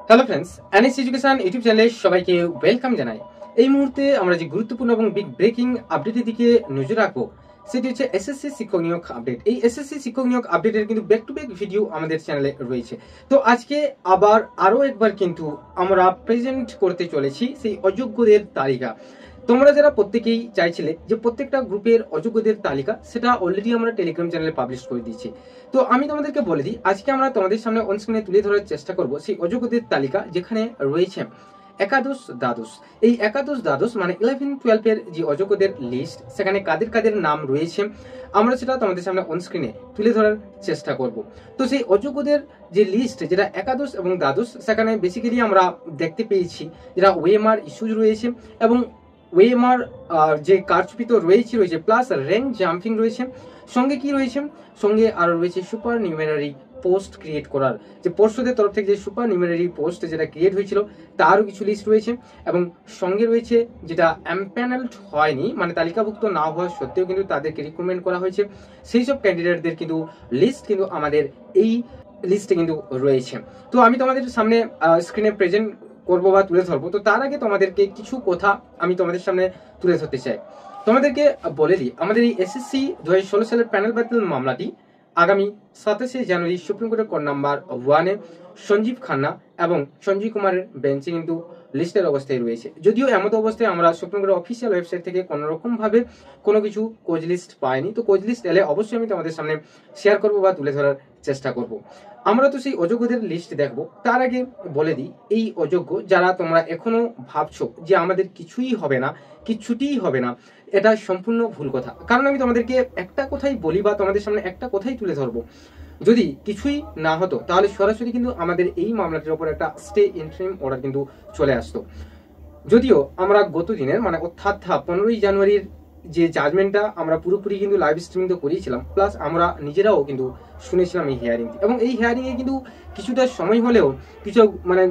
Hello friends, NS education YouTube চ্যানেলে সবাইকে welcome জানাই। এই মুহূর্তে আমরা যে গুরুত্বপূর্ণ এবং বিগ ব্রেকিং আপডেটের দিকে নজর রাখবো সেটি হচ্ছে এসএসসি শিক্ষক নিয়োগ আপডেট। এই এসএসসি শিক্ষক নিয়োগ আপডেটের কিন্তু ব্যাক টু ব্যাক ভিডিও আমাদের চ্যানেলে রয়েছে। তো আজকে আবার আরও একবার কিন্তু আমরা প্রেজেন্ট করতে চলেছি সেই অযোগ্যদের তালিকা। তোমরা যারা প্রত্যেকেই চাইছিলে যে প্রত্যেকটা গ্রুপের অযোগ্যদের তালিকা, সেটা অলরেডি আমরা টেলিগ্রাম চ্যানেলে পাবলিশ করে দিয়েছি। তো আমি তোমাদেরকে বলে দিই, আজকে আমরা তোমাদের সামনে অন স্ক্রিনে তুলে ধরার চেষ্টা করব সেই অযোগ্যদের তালিকা, যেখানে রয়েছে একাদশ দ্বাদশ। এই একাদশ দ্বাদশ মানে 11-12 যে অযোগ্যদের লিস্ট, সেখানে কাদের কাদের নাম রয়েছে আমরা সেটা তোমাদের সামনে অন স্ক্রিনে তুলে ধরার চেষ্টা করব। তো সেই অযোগ্যদের যে লিস্ট, যেটা একাদশ এবং দ্বাদশ, সেখানে বেসিক্যালি আমরা দেখতে পেয়েছি যেটা ওএমআর ইস্যুজ রয়েছে এবং ওএমআর যে কারচুপি তো রয়েছে প্লাস র্যাঙ্ক জাম্পিং রয়েছে। সঙ্গে কি রয়েছে? সঙ্গে আরো রয়েছে সুপার নিউমেরারি পোস্ট ক্রিয়েট করার, যে পর্ষদের তরফ থেকে যে সুপার নিউমেরারি পোস্ট যেটা ক্রিয়েট হয়েছিল তারও কিছু লিস্ট রয়েছে। এবং সঙ্গে রয়েছে যেটা এমপ্যানেলড হয়নি, মানে তালিকাভুক্ত না হওয়া সত্ত্বেও কিন্তু তাদেরকে রিক্রুটমেন্ট করা হয়েছে, সেই সব ক্যান্ডিডেটদের কিন্তু লিস্ট কিন্তু আমাদের এই লিস্টে কিন্তু রয়েছে। তো আমি তোমাদের সামনে স্ক্রিনে প্রেজেন্ট করবো বা তুলে ধরবো। তো তার আগে তোমাদেরকে কিছু কথা আমি তোমাদের সামনে তুলে ধরতে চাই। তোমাদেরকে বলে দিই, আমাদের এই এসএসসি 2016 সালের প্যানেল বাতিল মামলাটি আগামী 27শে জানুয়ারি সুপ্রিম কোর্টের কোর্ট নাম্বার 1-এ সঞ্জীব খান্না এবং সঞ্জীব কুমারের বেঞ্চে কিন্তু লিস্টের অবস্থায় রয়েছে। যদিও এমত অবস্থায় আমরা সুপ্রিম কোর্টের অফিসিয়াল ওয়েবসাইট থেকে কোনো রকম ভাবে কোনো কিছু কোজ লিস্ট পাইনি। তো কোজ লিস্ট এলে অবশ্যই আমি তোমাদের সামনে শেয়ার করবো বা তুলে ধরার চেষ্টা করব। আমরা তো সেই অযোগ্যদের লিস্ট দেখবো, তার আগে বলে দিই এই অযোগ্য যারা তোমরা এখনো ভাবছো যে আমাদের কিছুই হবে না, কিচ্ছুটিই হবে না, এটা সম্পূর্ণ ভুল কথা। কারণ আমি তোমাদেরকে একটা কথাই বলি বা তোমাদের সামনে একটা কথাই তুলে ধরবো, যদি কিছুই না হতো তাহলে সরাসরি কিন্তু আমাদের এই মামলাটির উপর একটা স্টে ইন্টারিম অর্ডার কিন্তু চলে আসতো। যদিও আমরা গত দিনের মানে অর্থাৎ 15ই জানুয়ারির যে জাজমেন্টটা আমরা পুরোপুরি কিন্তু লাইভ স্ট্রিমিং তো করিয়েছিলাম, প্লাস আমরা নিজেরাও কিন্তু শুনেছিলাম এই হিয়ারিং, এবং এই হিয়ারিং এ কিন্তু কিছুটা সময় হলেও কিছু মানে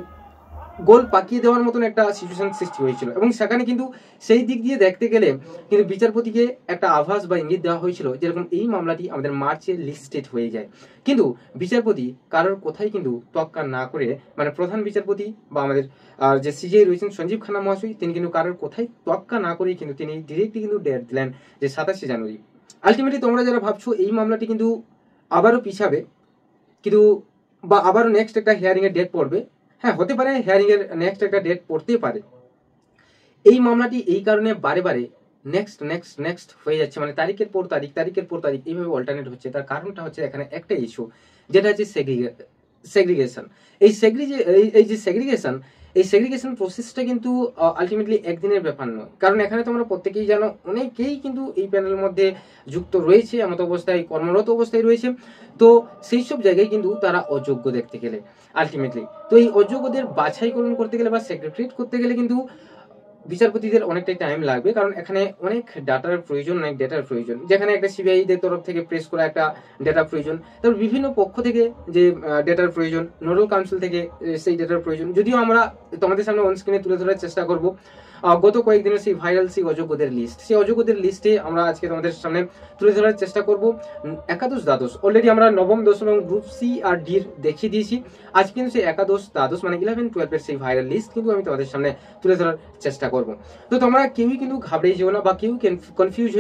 গোল পাকিয়ে দেওয়ার মতন একটা সিচুয়েশন সৃষ্টি হয়েছিল। এবং সেখানে কিন্তু সেই দিক দিয়ে দেখতে গেলে কিন্তু বিচারপতিকে একটা আভাস বা ইঙ্গিত দেওয়া হয়েছিল যেরকম এই মামলাটি আমাদের মার্চে লিস্টেড হয়ে যায়। কিন্তু বিচারপতি কারোর কথাই কিন্তু তোয়াক্কা না করে, মানে প্রধান বিচারপতি বা আমাদের যে সিজিআই রয়েছেন সঞ্জীব খান্না মহাশয়, তিনি কিন্তু কারোর কথাই তোয়াক্কা না করেই কিন্তু তিনি ডিরেক্টলি কিন্তু ডেট দিলেন যে 27শে জানুয়ারি। আলটিমেটলি তোমরা যারা ভাবছো এই মামলাটি কিন্তু আবারও পিছাবে কিন্তু বা আবারও নেক্সট একটা হিয়ারিং এর ডেট পড়বে, হ্যাঁ হতে পারে হিয়ারিং এর নেক্সট একটা ডেট পড়তেই পারে। এই মামলাটি এই কারণে বারে বারে নেক্সট হয়ে যাচ্ছে, মানে তারিখের পর তারিখ এইভাবে অল্টারনেট হচ্ছে। তার কারণটা হচ্ছে এখানে একটা ইস্যু, যেটা হচ্ছে সেগ্রিগেশন। এই যে সেগ্রিগেশন প্রসেসটা কিন্তু আলটিমেটলি একদিনের ব্যাপার নয়। কারণ এখানে তোমরা প্রত্যেকেই জানো অনেকেই কিন্তু এই প্যানেলের মধ্যে যুক্ত রয়েছে, এমত অবস্থায় কর্মরত অবস্থায় রয়েছে। তো সেই সব জায়গায় কিন্তু তারা অযোগ্য দেখতে গেলে আলটিমেটলি। তো এই অযোগ্যদের বাছাইকরণ করতে গেলে বা সেগ্রিগেট করতে গেলে কিন্তু বিচারপতিদের অনেকটাই টাইম লাগবে, কারণ এখানে অনেক ডেটার প্রয়োজন, যেখানে একটা সিবিআই দের তরফ থেকে প্রেস করা একটা ডেটা প্রয়োজন, তারপর বিভিন্ন পক্ষ থেকে যে ডেটার প্রয়োজন, নোডাল কাউন্সিল থেকে সেই ডেটার প্রয়োজন। যদিও আমরা তোমাদের সামনে অন স্ক্রিনে তুলে ধরার চেষ্টা করব গত কয়েকদিনের সেই ভাইরাল সেই অযোগ্যদের লিস্ট, সেই অযোগ্যদের লিস্টে আমরা আজকে তোমাদের সামনে তুলে ধরার চেষ্টা করব একাদশ দ্বাদশ। অলরেডি আমরা নবম দশম এবং গ্রুপ সি আর ডির দেখিয়ে দিয়েছি। আজ কিন্তু সেই একাদশ দ্বাদশ মানে 11-12 সেই ভাইরাল লিস্ট কিন্তু আমি তোমাদের সামনে তুলে ধরার চেষ্টা করব। তো তোমরা কেউই কিন্তু ঘাবড়ে যেও না বা কেউ কনফিউজ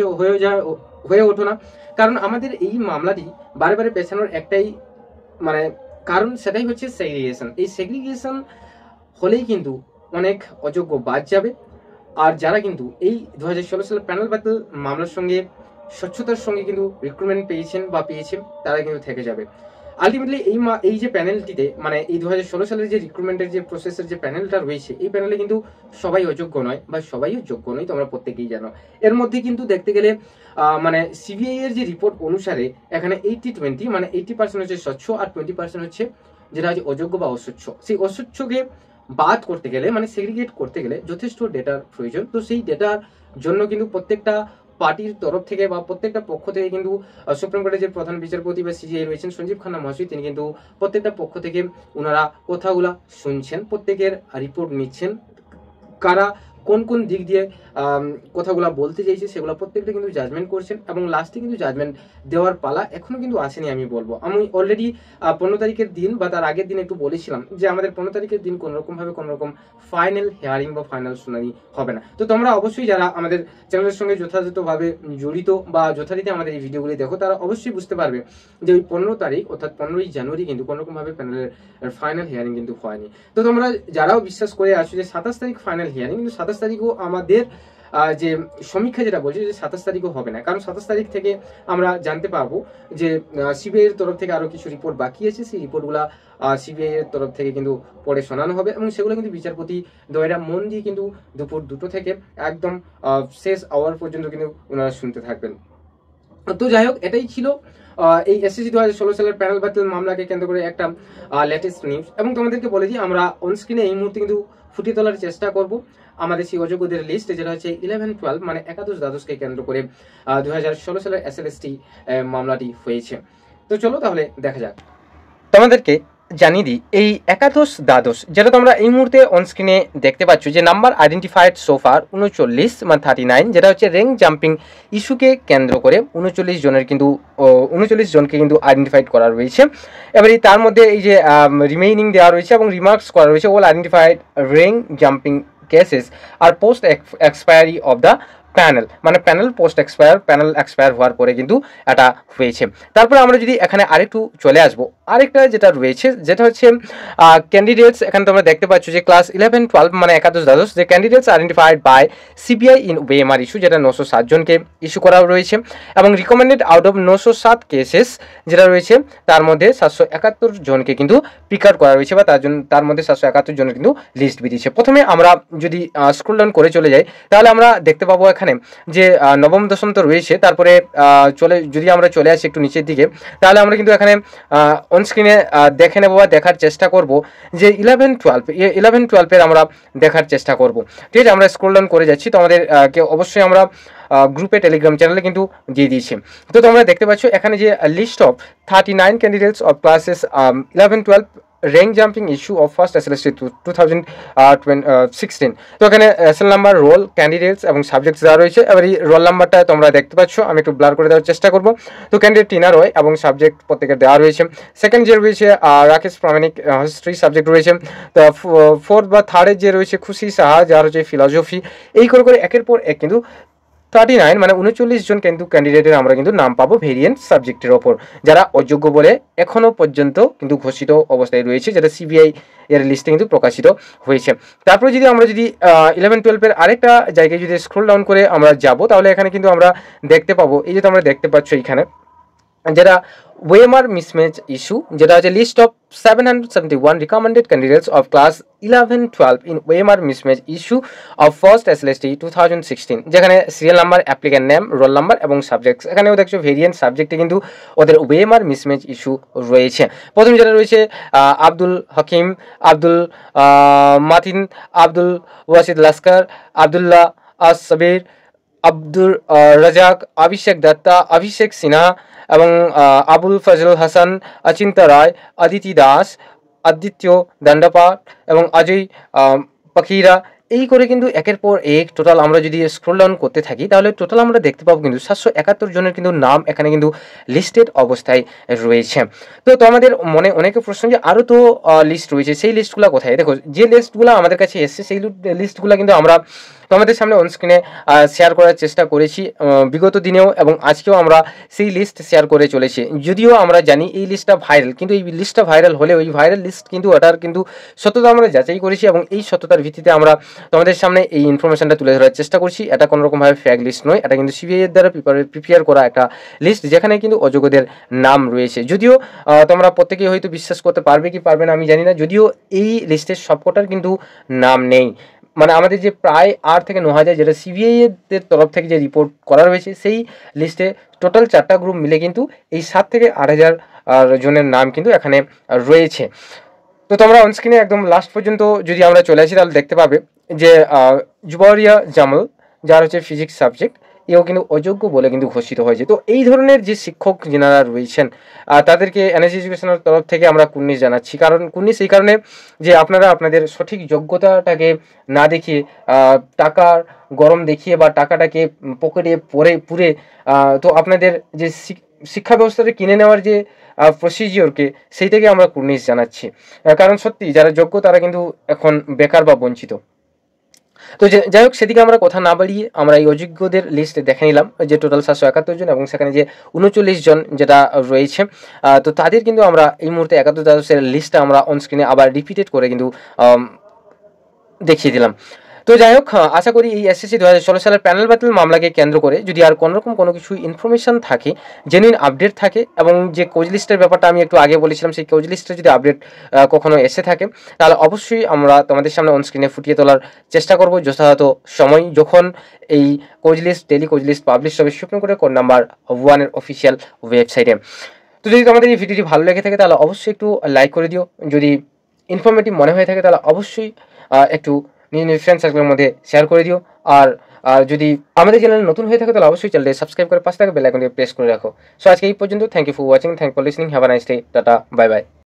হয়ে ওঠো না, কারণ আমাদের এই মামলাটি বারে বারে পেছানোর একটাই মানে কারণ, সেটাই হচ্ছে সেগ্রিগেশন। এই সেগ্রিগেশন হলেই কিন্তু অনেক অযোগ্য বাদ যাবে, আর যারা কিন্তু এই 2016 সালের প্যানেল বাতিল মামলার সঙ্গে স্বচ্ছতার সঙ্গে কিন্তু রিক্রুটমেন্ট পেয়েছেন তারা কিন্তু থেকে যাবে। আলটিমেটলি এই যে প্যানেলটিতে মানে এই 2016 সালের যে রিক্রুটমেন্টের যে প্রসেসের যে প্যানেলটা রয়েছে, এই প্যানেলে কিন্তু সবাই অযোগ্য নয় বা সবাইও যোগ্য নয়, তোমরা প্রত্যেকেই জানো। এর মধ্যে কিন্তু দেখতে গেলে মানে সিবিআই এর যে রিপোর্ট অনুসারে এখানে 80-20 মানে 80% হচ্ছে স্বচ্ছ আর 20% হচ্ছে যেটা হচ্ছে অযোগ্য বা অস্বচ্ছ। সেই অস্বচ্ছকে বাদ করতে গেলে মানে সেগ্রিগেট করতে গেলে যথেষ্ট ডেটার প্রয়োজন। তো সেই ডেটার জন্য কিন্তু প্রত্যেকটা পার্টির তরফ থেকে বা প্রত্যেকটা পক্ষ থেকে কিন্তু সুপ্রিম কোর্টের যে প্রধান বিচারপতি বা সিজিআই রয়েছেন সঞ্জীব খান্না মহাশয়, তিনি কিন্তু প্রত্যেকটা পক্ষ থেকে ওনারা কথাগুলা শুনছেন, প্রত্যেকের রিপোর্ট নিচ্ছেন, কারা কোন কোন দিক দিয়ে কথাগুলো বলতে চাইছে সেগুলো প্রত্যেকটা কিন্তু জাজমেন্ট করছেন, এবং লাস্টে কিন্তু জাজমেন্ট দেওয়ার পালা এখনো কিন্তু আসেনি। আমি বলবো আমি অলরেডি 15 তারিখের দিন বা তার আগের দিন একটু বলেছিলাম যে আমাদের 15 তারিখের দিন কোনোরকম ভাবে কোনোরকম ফাইনাল হিয়ারিং বা ফাইনাল শুনানি হবে না। তো তোমরা অবশ্যই যারা আমাদের চ্যানেলের সঙ্গে যথাযথভাবে জড়িত বা যথারীতি আমাদের এই ভিডিওগুলি দেখো, তারা অবশ্যই বুঝতে পারবে যে ওই 15 তারিখ অর্থাৎ 15ই জানুয়ারি কিন্তু কোনোরকম ভাবে প্যানেলের ফাইনাল হিয়ারিং কিন্তু হয়নি। তো তোমরা যারাও বিশ্বাস করে আসছো যে 27 তারিখ ফাইনাল হিয়ারিং, কিন্তু 27 তারিখও আমাদের যে সমীক্ষা যেটা বলছে যে 27 তারিখও হবে না, কারণ 27 তারিখ থেকে আমরা জানতে পারবো যে সিবিআই এর তরফ থেকে আরো কিছু রিপোর্ট বাকি আছে। সেই রিপোর্টগুলা সিবিআই এর তরফ থেকে কিন্তু পরে শোনানো হবে, এবং সেগুলো কিন্তু বিচারপতি দ্বয়রা মন দিয়ে কিন্তু দুপুর 2টো থেকে একদম শেষ আওয়ার পর্যন্ত কিন্তু ওনারা শুনতে থাকবেন। তো যাই হোক, এটাই ছিল এই এসএসসি 2016 সালের প্যানেল বাতিল মামলাকে কেন্দ্র করে একটা লেটেস্ট নিউজ। এবং তোমাদেরকে বলে দিই, আমরা অনস্ক্রিনে এই মুহূর্তে কিন্তু ফুটিয়ে তোলার চেষ্টা করব আমাদের সেই অযোগ্যদের লিস্ট, যেটা হচ্ছে 11-12 মানে একাদশ দ্বাদশকে কেন্দ্র করে 2016 সালের এসএলএসটি মামলাটি হয়েছে। তো চলো তাহলে দেখা যাক। তোমাদেরকে জানিয়ে দিই, এই একাদশ দ্বাদশ যেটা তোমরা এই মুহূর্তে অনস্ক্রিনে দেখতে পাচ্ছ, যে নাম্বার আইডেন্টিফাইড সোফার 39 মানে 39, যেটা হচ্ছে র্যাঙ্ক জাম্পিং ইস্যুকে কেন্দ্র করে 39 জনের কিন্তু 39 জনকে কিন্তু আইডেন্টিফাইড করা রয়েছে। এবারে তার মধ্যে এই যে রিমেইনিং দেওয়া রয়েছে এবং রিমার্কস করা রয়েছে, all identified rank jumping cases আর post expiry of the panel, মানে প্যানেল পোস্ট এক্সপায়ার হওয়ার পরে কিন্তু এটা হয়েছে। তারপরে আমরা যদি এখানে আরেকটু চলে আসবো, আরেকটা যেটা রয়েছে যেটা হচ্ছে ক্যান্ডিডেটস। এখানে তোমরা দেখতে পাচ্ছ যে ক্লাস 11-12 মানে একাদশ দ্বাদশ, যে candidates identified by CBI in OMR issue, যেটা 907 জনকে ইস্যু করা রয়েছে, এবং রিকমেন্ডেড আউট অফ 907 কেসেস যেটা রয়েছে তার মধ্যে 771 জনকে কিন্তু পিক আউট করা রয়েছে, বা তার মধ্যে 771 জনের কিন্তু লিস্ট বেরিয়েছে। প্রথমে আমরা যদি স্ক্রল ডাউন করে চলে যাই, তাহলে আমরা দেখতে পাবো এখানে যে নবম দশম তো রয়েছে। তারপরে যদি আমরা চলে আসি একটু নিচের দিকে, তাহলে আমরা কিন্তু এখানে অনস্ক্রিনে দেখে নেবো বা দেখার চেষ্টা করব যে 11-12 এর আমরা দেখার চেষ্টা করব। ঠিক আছে, আমরা স্ক্রল ডাউন করে যাচ্ছি। তো আমাদের অবশ্যই আমরা গ্রুপে টেলিগ্রাম চ্যানেলে কিন্তু দিয়ে দিয়েছি। তো তোমরা দেখতে পাচ্ছ এখানে যে list of 39 candidates of classes 11-12 rank jumping issue of first SLST 2016। তো এখানে এসএল নাম্বার, রোল, ক্যান্ডিডেটস এবং সাবজেক্টস দেওয়া রয়েছে। এবার এই রোল নাম্বারটা তোমরা দেখতে পাচ্ছ, আমি একটু ব্লার করে দেওয়ার চেষ্টা করব। তো ক্যান্ডিডেট টিনা রয় এবং সাবজেক্ট প্রত্যেকের দেওয়া রয়েছে। সেকেন্ড যে রয়েছে রাকেশ প্রামাণিক, হিস্ট্রি সাবজেক্ট রয়েছে। তো ফোর্থ বা থার্ডের যে রয়েছে খুশি সাহা, যার হচ্ছে ফিলসফি। এই করে একের পর এক কিন্তু 39 মানে 39 জন কিন্তু ক্যান্ডিডেটের আমরা কিন্তু নাম পাবো ভেরিয়েন্ট সাবজেক্টের ওপর, যারা অযোগ্য বলে এখনো পর্যন্ত কিন্তু ঘোষিত অবস্থায় রয়েছে, যেটা সিবিআই এর লিস্টে কিন্তু প্রকাশিত হয়েছে। তারপরে যদি আমরা 11-12 এর আরেকটা জায়গায় যদি স্ক্রল ডাউন করে আমরা যাব, তাহলে এখানে কিন্তু আমরা দেখতে পাবো, এই যে তোমরা দেখতে পাচ্ছ এখানে যেটা ওএমআর মিসম্যাচ ইস্যু, যেটা হচ্ছে list of 771 recommended candidates of class 11-12 in OMR mismatch issue of first SLST 2016, যেখানে serial number, applicant name, roll number এবং সাবজেক্টস। এখানেও দেখছো ভেরিয়েন্ট সাবজেক্টে কিন্তু ওদের ওএমআর মিসম্যাচ ইস্যু রয়েছে। প্রথম যেটা রয়েছে আব্দুল হাকিম, আব্দুল মাতিন, আব্দুল ওয়াসিদ লস্কর, আবদুল্লাহ সাবির, আব্দুর রাজাক, অভিষেক দত্তা, অভিষেক সিনহা এবং আবুল ফজল হাসান, অচিন্তা রায়, অদিতি দাস, আদিত্য দণ্ডপাট এবং অজয় পাখিরা। এই করে কিন্তু একের পর এক টোটাল আমরা যদি স্ক্রল ডাউন করতে থাকি, তাহলে টোটাল আমরা দেখতে পাবো কিন্তু 771 জনের কিন্তু নাম এখানে কিন্তু লিস্টেড অবস্থায় রয়েছে। তো আমাদের মনে অনেকে প্রশ্ন যে আরও তো লিস্ট রয়েছে, সেই লিস্টগুলো কোথায়? দেখো, যে লিস্টগুলো আমাদের কাছে এসছে সেই লিস্টগুলো কিন্তু আমরা তোমাদের সামনে অনস্ক্রিনে শেয়ার করার চেষ্টা করেছি বিগত দিনেও, এবং আজকেও আমরা সেই লিস্ট শেয়ার করে চলেছি। যদিও আমরা জানি এই লিস্টটা ভাইরাল, কিন্তু এই লিস্টটা ভাইরাল হলেও এই ভাইরাল লিস্ট কিন্তু ওটার কিন্তু সত্যতা আমরা যাচাই করেছি, এবং এই সত্যতার ভিত্তিতে আমরা তোমাদের সামনে এই ইনফরমেশনটা তুলে ধরার চেষ্টা করছি। এটা কোনোরকমভাবে ফেক লিস্ট নয়, এটা কিন্তু সিবিআই এর দ্বারা প্রিপেয়ার করা একটা লিস্ট, যেখানে কিন্তু অযোগ্যদের নাম রয়েছে। যদিও তোমরা প্রত্যেকেই হয়তো বিশ্বাস করতে পারবে কি পারবে না আমি জানি না, যদিও এই লিস্টের সবকটার কিন্তু নাম নেই। মানে আমাদের যে প্রায় 8 থেকে 9 হাজার যেটা সিবিআই এর তরফ থেকে যে রিপোর্ট করা রয়েছে, সেই লিস্টে টোটাল 4টা গ্রুপ মিলে কিন্তু এই 7 থেকে 8 হাজার জনের নাম কিন্তু এখানে রয়েছে। তো তোমরা অনস্ক্রিনে একদম লাস্ট পর্যন্ত যদি আমরা চলে আসি, তাহলে দেখতে পাবে যে জুবারিয়া জামাল, যার হচ্ছে ফিজিক্স সাবজেক্ট, এও কিন্তু অযোগ্য বলে কিন্তু ঘোষিত হয়েছে। তো এই ধরনের যে শিক্ষক যেনারা রয়েছেন তাদেরকে এনএসজি এডুকেশনের তরফ থেকে আমরা কুর্নিশ জানাচ্ছি। কারণ কুর্নিশ এই কারণে যে আপনারা আপনাদের সঠিক যোগ্যতাটাকে না দেখিয়ে টাকার গরম দেখিয়ে বা টাকাটাকে পকেটে পুরে তো আপনাদের যে শিক্ষা ব্যবস্থাটা কিনে নেওয়ার যে প্রসিজিওরকে সেইটাকে আমরা কুর্নিশ জানাচ্ছি। কারণ সত্যি যারা যোগ্য তারা কিন্তু এখন বেকার বা বঞ্চিত। তো যাই হোক, সেদিকে আমরা কথা না বাড়িয়ে আমরা এই অযোগ্যদের লিস্ট দেখে নিলাম, যে টোটাল 771 জন এবং সেখানে যে 39 জন যেটা রয়েছে। তো তাদের কিন্তু আমরা এই মুহূর্তে 71 দ্বাদশের লিস্টটা আমরা অনস্ক্রিনে আবার রিপিটেড করে কিন্তু দেখিয়ে দিলাম। তো যাই হোক, আশা করি এই এসএসসি 2016 সালের প্যানেল বাতিল মামলাকে কেন্দ্র করে যদি আর কোনোরকম কোনো কিছু ইনফরমেশন থাকে, জেনুইন আপডেট থাকে, এবং যে কোচ লিস্টের ব্যাপারটা আমি একটু আগে বলেছিলাম, সেই কোচ লিস্টের যদি আপডেট কখনো এসে থাকে, তাহলে অবশ্যই আমরা তোমাদের সামনে অনস্ক্রিনে ফুটিয়ে তোলার চেষ্টা করব যথাযথ সময়, যখন এই cause list, daily cause list publish হবে সুপ্রিম কোর্টের কোড নাম্বার 1-এর অফিসিয়াল ওয়েবসাইটে। তো যদি তোমাদের এই ভিডিওটি ভালো লেগে থাকে তাহলে অবশ্যই একটু লাইক করে দিও, যদি ইনফরমেটিভ মনে হয়ে থাকে তাহলে অবশ্যই একটু নিজ ফ্রেন্ড সার্কেলের মধ্যে শেয়ার করে দিও। আর যদি আমাদের চ্যানেল নতুন হয়ে থাকে তাহলে অবশ্যই চ্যানেলটি সাবস্ক্রাইব করে পাশে থাকা বেল আইকনটি প্রেস করে রাখো। সো আজকে এই পর্যন্ত। Thank you for watching, thank for listening, have a nice day, ta-ta, bye by.